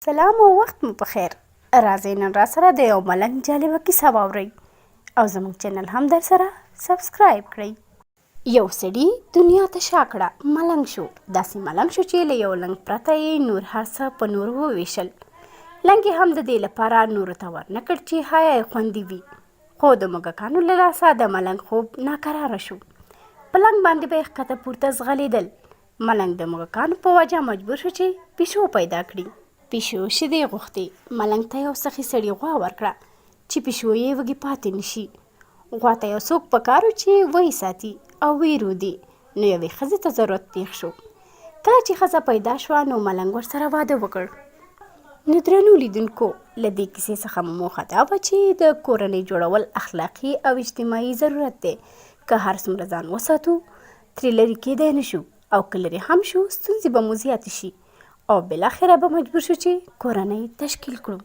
سلام او وخت مو پخیر. راځئ نن را سره د یو ملنګ جالبه کیسه واورئ او زموږ چینل هم در سره سبسکرایب کړئ. یو سړي دنیا ته شا کړه، ملنګ شو. داسې ملنګ شو چې له یو لنګ پرته یې نور هر څه په نورو وویشل. لنګ یې هم د دې لپاره نورو ته ورنکړ چې حیا یې خوندي وي، خو د موږکانو له لاسه د ملنګ خوب ناکراره شو. په لنګ باندې به یې ښکته پورته ځغلېدل. ملنګ د موږکانو په وجه مجبور شو چې پیشو پیدا کړي. پیشو شیدې غوښتې. ملنګ ته یو سخي سړي غوا ورکړه چې پیشو یې وږې پاتې نشي. غوا ته یو څوک پکار و چې ویې ساتي او ویې رودي. نو یوې ښځې ته ضرورت پېښ شو. کله چې ښځه پیدا شوه نو ملنګ ورسره واده وکړ. نو درنو لیدونکو، له دې کیسې څخه مو موخه دا وه چې د کورنۍ جوړول اخلاقي او اجتماعي ضرورت دی. که هر څومره ځان وساتو ترې لرې کېدی نه شو، او که لرې هم شو ستونزې به مو زیاتې شي او بالاخره به مجبور شو چې کورنۍ تشکیل کړو.